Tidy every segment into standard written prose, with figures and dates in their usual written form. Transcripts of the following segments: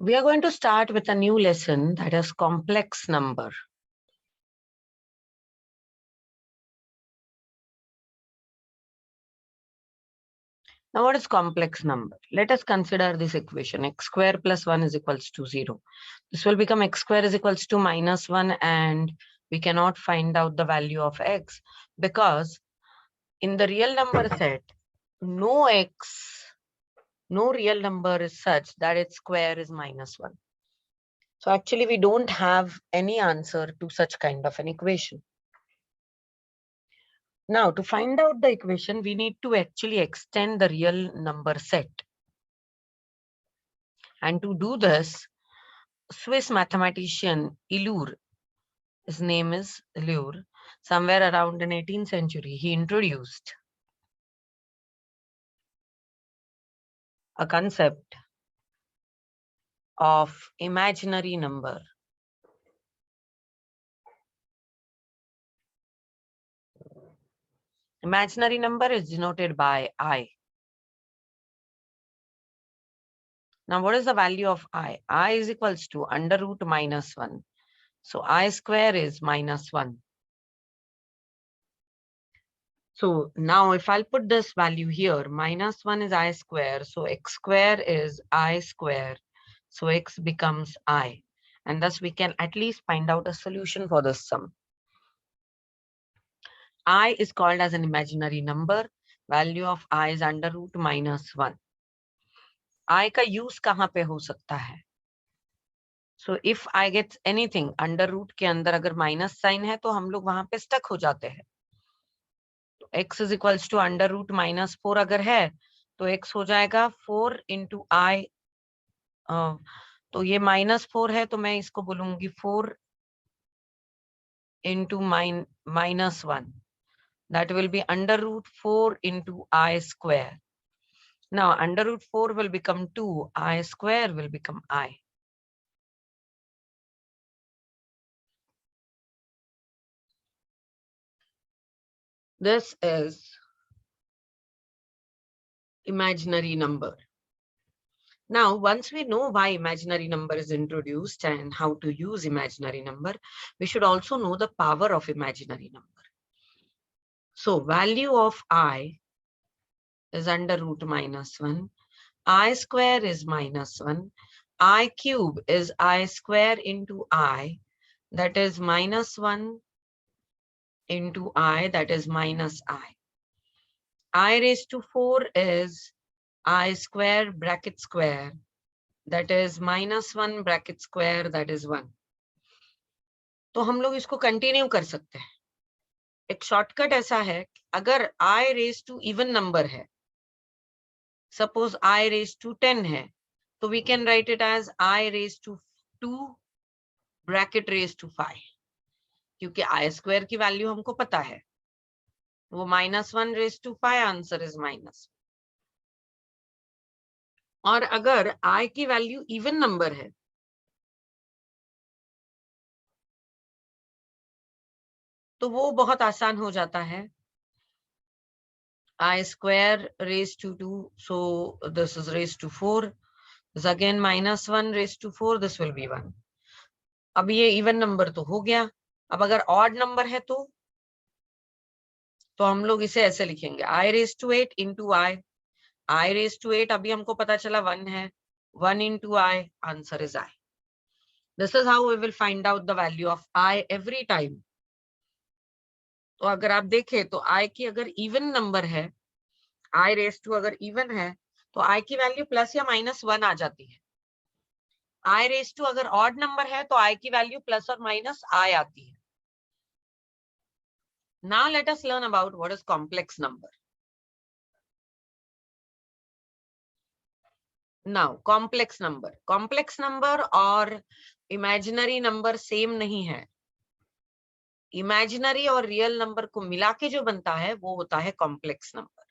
We are going to start with a new lesson, that is complex number. Now, what is complex number? Let us consider this equation. X square plus 1 is equals to 0. This will become x square is equals to minus 1, and we cannot find out the value of x because in the real number set, no real number is such that its square is minus 1. So actually, we don't have any answer to such kind of an equation. Now, to find out the equation, we need to actually extend the real number set. And to do this, Swiss mathematician Euler, his name is Euler, somewhere around in 18th century, he introduced a concept of imaginary number. Imaginary number is denoted by I. Now, what is the value of I? I is equals to under root minus 1. So, I square is minus 1. So, now if I'll put this value here, minus 1 is I square. So, x square is I square. So, x becomes I. And thus, we can at least find out a solution for this sum. I is called as an imaginary number. Value of I is under root minus 1. I का use कहाँ पे हो सकता है? So if I get anything under root के अंदर अगर minus sign है तो हम लोग वहां पे stuck हो जाते हैं. तो x is equals to under root minus 4 अगर है तो x हो जाएगा 4 into I. तो ये -4 है तो मैं इसको बोलूंगी 4 into minus 1. That will be under root 4 into I square. Now under root 4 will become 2, I square will become I. This is imaginary number. Now, once we know why imaginary number is introduced and how to use imaginary number, we should also know the power of imaginary number. So value of I is under root minus 1. I square is minus 1. I cube is I square into I, that is minus 1 into I, that is minus I. I raised to 4 is I square bracket square, that is minus 1 bracket square, that is 1. तो हम लोग इसको continue कर सकते हैं. एक shortcut ऐसा है, अगर I raised to even number है, suppose I raised to 10 है, तो we can write it as I raised to 2 bracket raised to 5. क्योंकि I square की वैल्यू हमको पता है, वो -1 raised to 5, answer is minus. और अगर I की वैल्यू इवन नंबर है, तो वो बहुत आसान हो जाता है. I square raised to 2, so this is raised to 4. This again -1 raised to 4, this will be 1. अब ये इवन नंबर तो हो गया. अब अगर ऑड नंबर है तो हम लोग इसे ऐसे लिखेंगे I raised to 8 into I raised to 8 अभी हमको पता चला 1 है. 1 into I, answer is I. This is how we will find out the value of I every time. तो अगर आप देखें तो I की अगर इवन नंबर है, I raised to अगर इवन है तो I की वैल्यू प्लस या -1 आ जाती है. I raised to अगर ऑड नंबर है तो I की वैल्यू प्लस और माइनस I आती है. Now let us learn about what is complex number. Now complex number और imaginary number same नहीं है. Imaginary और real number को मिला के जो बनता है वो होता है complex number.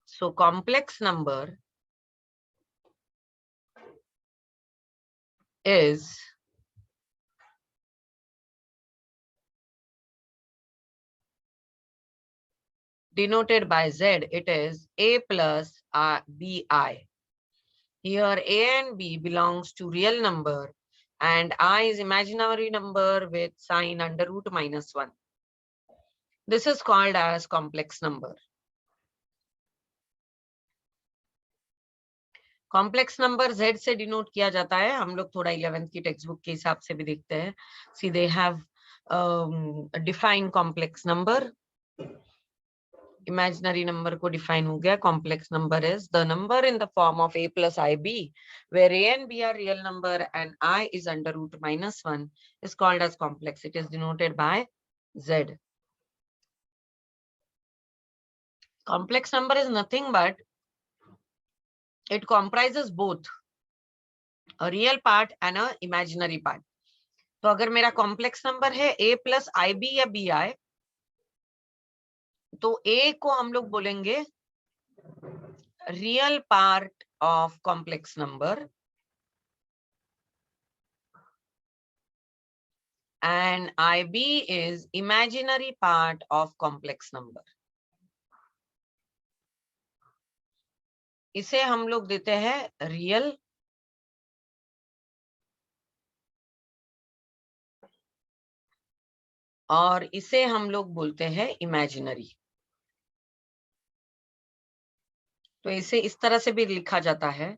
So complex number is denoted by Z. It is A plus BI. Here A and B belongs to real number and I is imaginary number with sign under root -1. This is called as complex number. Complex number Z से denote किया जाता है. हम लोग थोड़ा 11th की text book के हिसाब से भी देखते हैं. See they have define complex number. Imaginary number को डिफाइन हो गया. Complex number is the number in the form of a plus ib where a and b are real number and I is under root -1 is called as complex. It is denoted by Z. Complex number is nothing but it comprises both a real part and a imaginary part. तो अगर मेरा complex number है a plus ib या bi, तो a को हम लोग बोलेंगे real part of complex number and ib is imaginary part of complex number. इसे हम लोग देते हैं रियल और इसे हम लोग बोलते हैं इमेजिनरी. तो इसे इस तरह से भी लिखा जाता है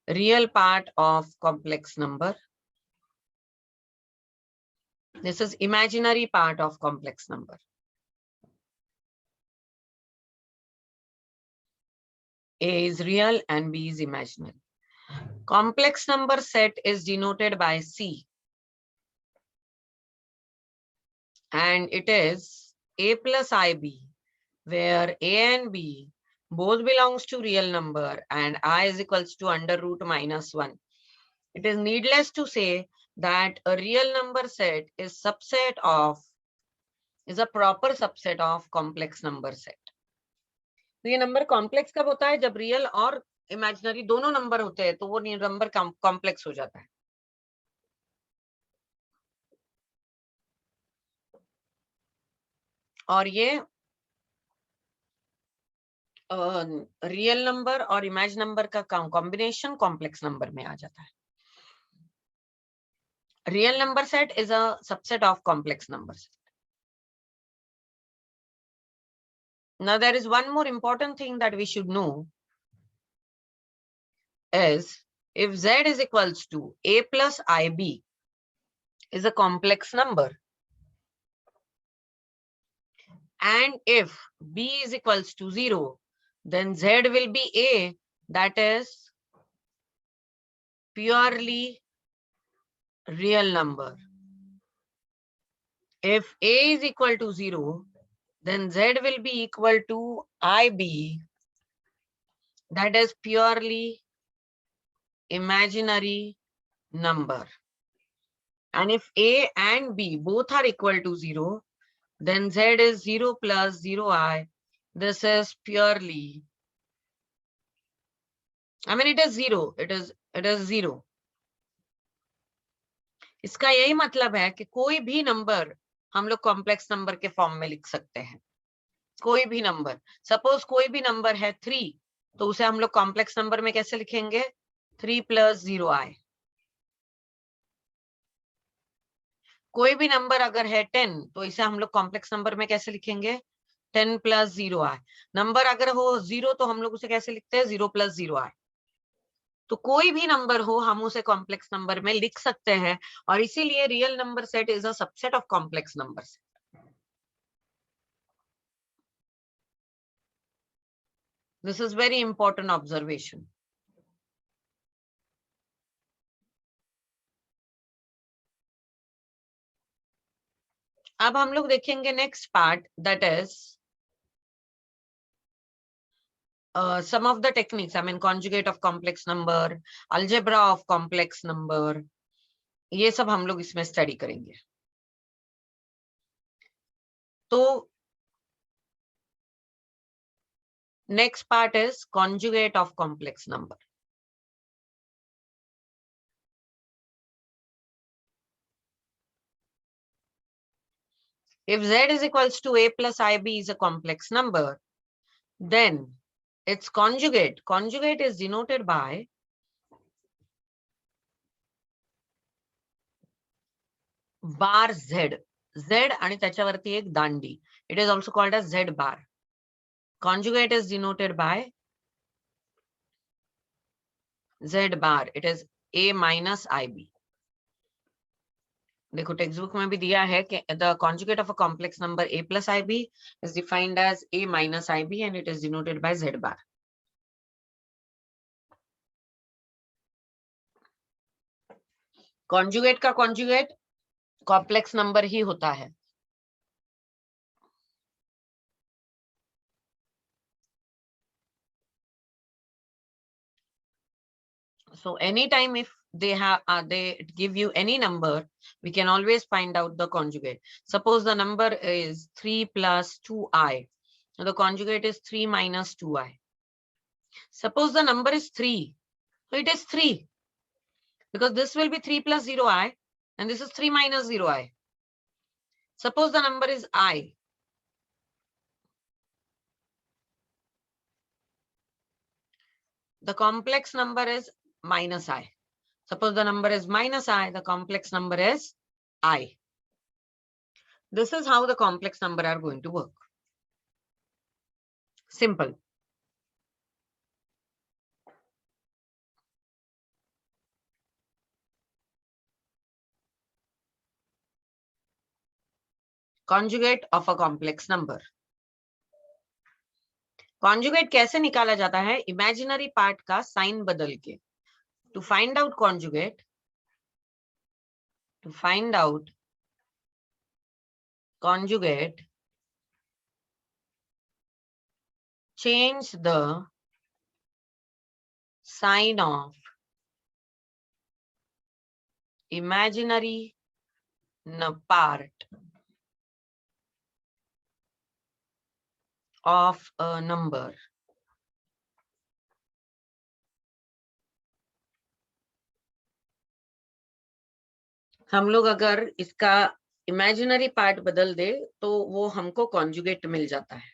real part of complex number. This is imaginary part of complex number. A is real and B is imaginary. Complex number set is denoted by C. And it is A plus IB, where A and B both belongs to real number and I is equals to under root -1. It is needless to say that a real number set is a proper subset of complex number set. तो ये number complex कब होता है? जब real और imaginary दोनों number होते हैं तो वो नंबर कॉम्प्लेक्स हो जाता है. और ये रियल नंबर और इमेज नंबर का कॉम्बिनेशन कॉम्प्लेक्स नंबर में आ जाता है. Real number set is a subset of complex number set. Now there is one more important thing that we should know is if Z is equals to A plus IB is a complex number and if B is equals to 0, then Z will be A, that is purely real number. If A is equal to 0, then Z will be equal to IB, that is purely imaginary number. And if A and B both are equal to 0, then Z is 0 plus 0i. This is purely, it is 0. It is 0. इसका यही मतलब है कि कोई भी number हम लोग complex number के फॉर्म में लिख सकते हैं. कोई भी नंबर, सपोज कोई भी नंबर है 3, तो उसे हम लोग कॉम्प्लेक्स नंबर में कैसे लिखेंगे? 3 plus 0i. कोई भी नंबर अगर है 10, तो इसे हम लोग कॉम्प्लेक्स नंबर में कैसे लिखेंगे? 10 plus 0i. नंबर अगर हो 0, तो हम लोग उसे कैसे लिखते हैं? 0 plus 0i. तो कोई भी नंबर हो हम उसे कॉम्प्लेक्स नंबर में लिख सकते हैं और इसीलिए real number set is a subset of complex number set. This is very important observation. अब हम लोग देखेंगे next part, that is some of the techniques. Conjugate of complex number, algebra of complex number, ये सब हम लोग इसमें study करेंगे. तो next part is conjugate of complex number. If Z is equals to A plus IB is a complex number, then its conjugate is denoted by bar z, z आणि त्याच्यावरती एक दांडी. It is also called as z bar. Conjugate is denoted by Z bar. It is A minus IB. देखो text book में भी दिया है कि the conjugate of a complex number A plus IB is defined as A minus IB and it is denoted by Z bar. Conjugate का conjugate complex number ही होता है. So anytime if they give you any number, we can always find out the conjugate. Suppose the number is 3 plus 2i. Now the conjugate is 3 minus 2i. Suppose the number is 3. So it is 3. Because this will be 3 plus 0i and this is 3 minus 0i. Suppose the number is I. The complex number is minus I. Suppose the number is minus I, the complex number is I. This is how the complex number are going to work. Simple. Conjugate of a complex number. Conjugate कैसे निकाला जाता है? Imaginary part का sign बदल के. To find out conjugate, change the sign of imaginary part of a number. हम लोग अगर इसका इमेजिनरी पार्ट बदल दे तो वो हमको कॉन्जुगेट मिल जाता है.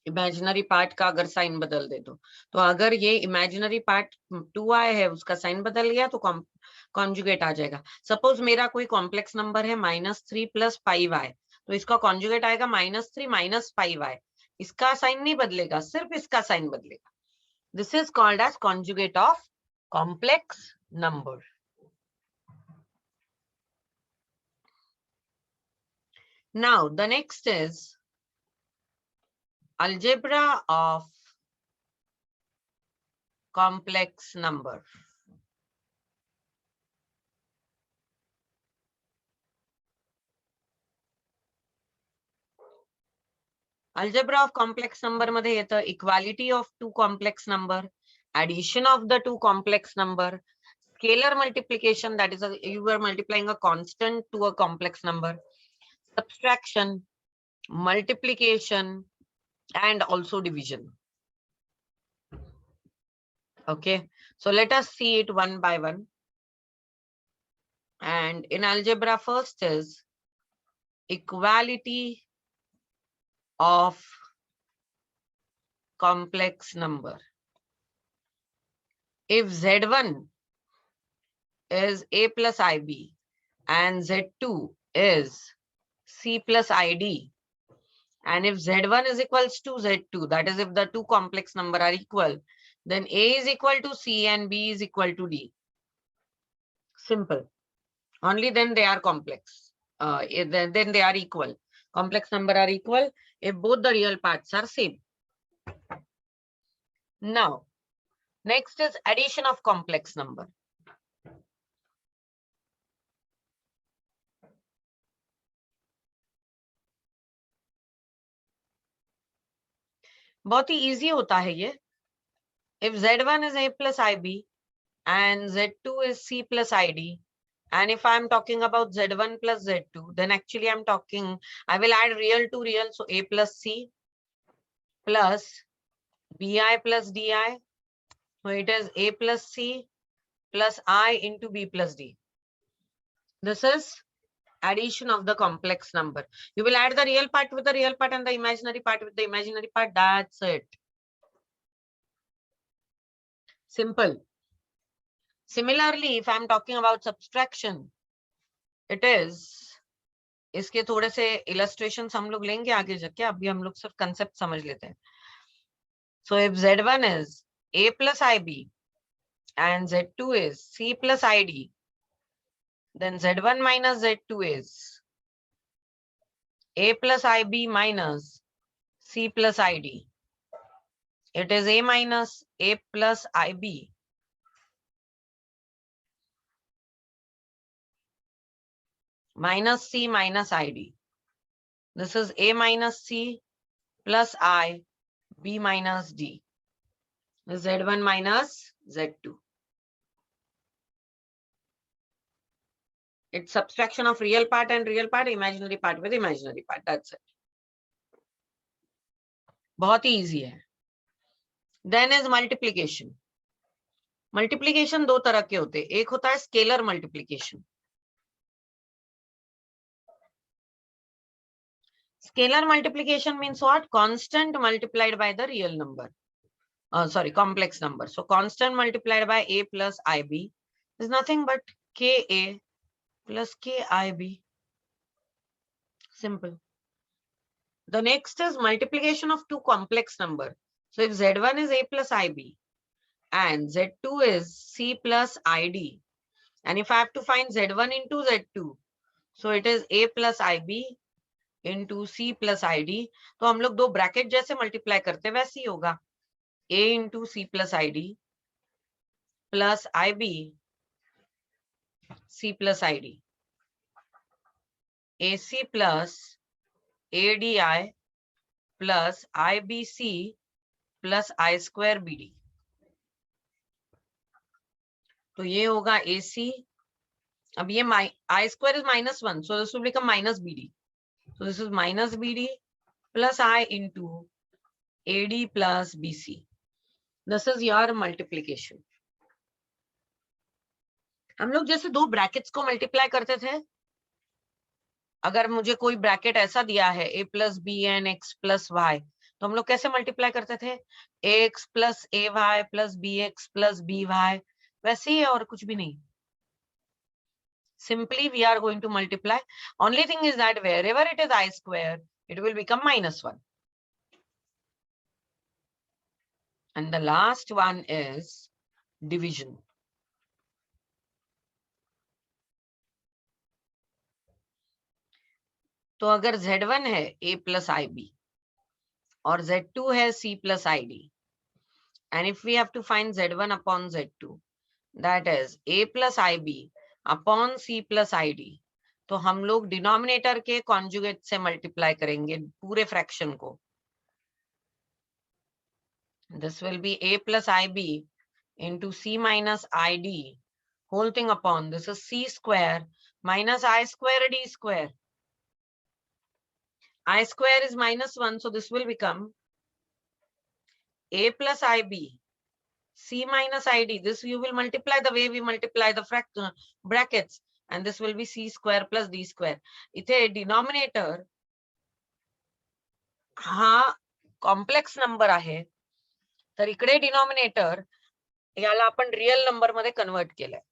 इमेजिनरी पार्ट का अगर साइन बदल दे तो अगर ये इमेजिनरी पार्ट 2i है उसका साइन बदल गया तो कॉन्जुगेट आ जाएगा. सपोज मेरा कोई कॉम्प्लेक्स नंबर है -3 + 5i, तो इसका कॉन्जुगेट आएगा -3 - 5i. इसका साइन नहीं बदलेगा, सिर्फ इसका साइन बदलेगा. This is called as conjugate of complex number. Now the next is algebra of complex number. Algebra of complex number मध्ये येतं equality of two complex number, addition of the two complex number, scalar multiplication, that is you are multiplying a constant to a complex number, subtraction, multiplication, and also division. Okay, so let us see it one by one. And in algebra, first is equality of complex number. If Z1 is A plus IB and Z2 is C plus ID, and if Z1 is equals to Z2, that is if the two complex number are equal, then A is equal to C and B is equal to D. Simple. Only then they are complex. Then they are equal. Complex number are equal if both the real parts are same. Now, next is addition of complex number. बहुत ही easy होता है ये. If Z1 is A plus IB and Z2 is C plus ID, and if I'm talking about Z1 plus Z2, then actually I will add real to real. So A plus C plus BI plus DI. So it is A plus C plus I into B plus D. This is addition of the complex number. You will add the real part with the real part and the imaginary part with the imaginary part. That's it. Simple. Similarly, if I'm talking about subtraction, it is, इसके थोड़े से illustrations हम लोग लेंगे आगे जाके, अभी हम लोग सिर्फ concept समझ लेते हैं. So if Z1 is A plus IB and Z2 is C plus ID, then Z1 minus Z2 is A plus IB minus C plus ID. It is A minus A plus IB minus C minus ID. This is A minus C plus I, B minus D. Z1 minus Z2. It's subtraction of real part and real part, imaginary part with imaginary part. That's it. बहुत ही easy है. Then is multiplication. Multiplication दो तरह के होते हैं. एक होता है scalar multiplication. Scalar multiplication means what? Constant multiplied by the real number. Sorry, complex number. So constant multiplied by A plus IB is nothing but KA plus KIB. Simple. The next is multiplication of two complex number. So if Z1 is A plus IB and Z2 is C plus ID, and if I have to find Z1 into Z2, so it is A plus IB into C plus ID. तो हम लोग दो bracket जैसे multiply करते वैसे ही होगा. A into C plus ID plus IB C plus ID. AC plus ADI plus IBC plus I square BD. तो ये होगा AC. अब ये I square is -1, so this will become minus BD. So this is minus BD plus I into AD plus BC. This is your multiplication. हम लोग जैसे दो brackets को मल्टीप्लाई करते थे, अगर मुझे कोई ब्रैकेट ऐसा दिया है A plus BN X plus Y, तो हम लोग कैसे मल्टीप्लाई करते थे? AX plus AY plus BX plus BY, वैसे ही है और कुछ भी नहीं. Simply we are going to multiply. Only thing is that wherever it is I square, it will become -1. And the last one is division. तो अगर Z1 है A plus IB और Z2 है C plus ID, and if we have to find Z1 upon Z2, that is A plus IB upon C plus ID, तो हम लोग denominator के conjugate से मल्टीप्लाई करेंगे पूरे फ्रैक्शन को. This will be A plus IB into C minus ID whole thing upon, this is C square minus I square D square. I square is -1, so this will become A plus IB C minus ID. This you will multiply the way we multiply the brackets, and this will be C square plus D square. इथे denominator हा complex number आहे, तर इकडे denominator याला आपण real number मध्ये convert केलंय.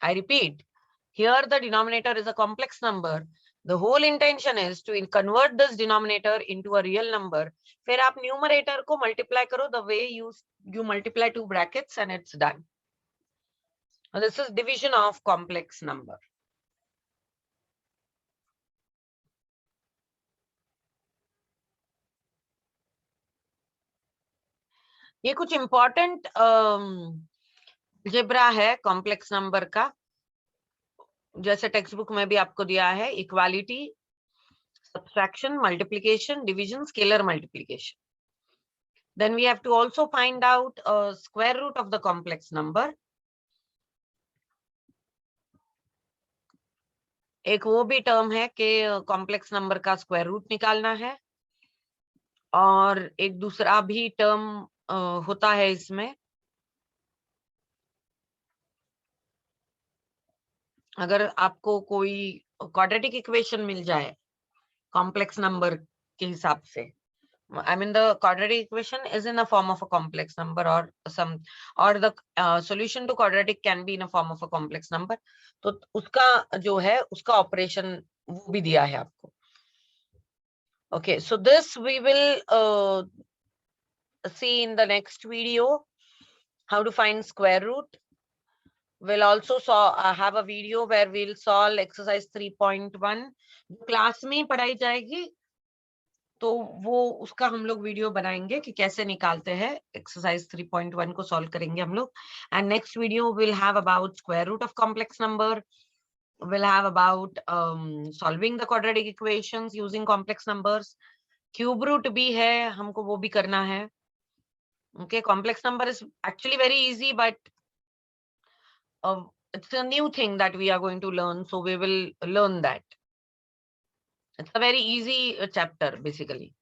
I repeat, here the denominator is a complex number. The whole intention is to convert this denominator into a real number. फिर आप numerator को multiply करो the way you multiply two brackets and it's done. Now this is division of complex number. ये कुछ important algebra है complex number का, जैसे text book में भी आपको दिया है. Equality, subtraction, multiplication, division, scalar multiplication. Then we have to also find out a square root of the complex number. एक वो भी टर्म है कि कॉम्प्लेक्स नंबर का स्क्वायर रूट निकालना है, और एक दूसरा भी टर्म होता है इसमें. अगर आपको कोई क्वाड्रेटिक इक्वेशन मिल जाए कॉम्प्लेक्स नंबर के हिसाब से, I mean, the quadratic equation is in the form of a complex number or the solution to quadratic can be in a form of a complex number. तो उसका जो है उसका operation वो भी दिया है आपको. Okay, so this we will see in the next video, how to find square root. We'll also have a video where we'll solve exercise 3.1. Class में पढ़ाई जाएगी, तो वो उसका हम लोग वीडियो बनाएंगे कि कैसे निकालते हैं. एक्सरसाइज 3.1 को सॉल्व करेंगे हम लोग. And next video will have about square root of complex number. We'll have about solving the quadratic equations using complex numbers. Cube root भी है, हमको वो भी करना है. Okay, complex number is actually very easy, but it's a new thing that we are going to learn, so we will learn that. It's a very easy chapter basically.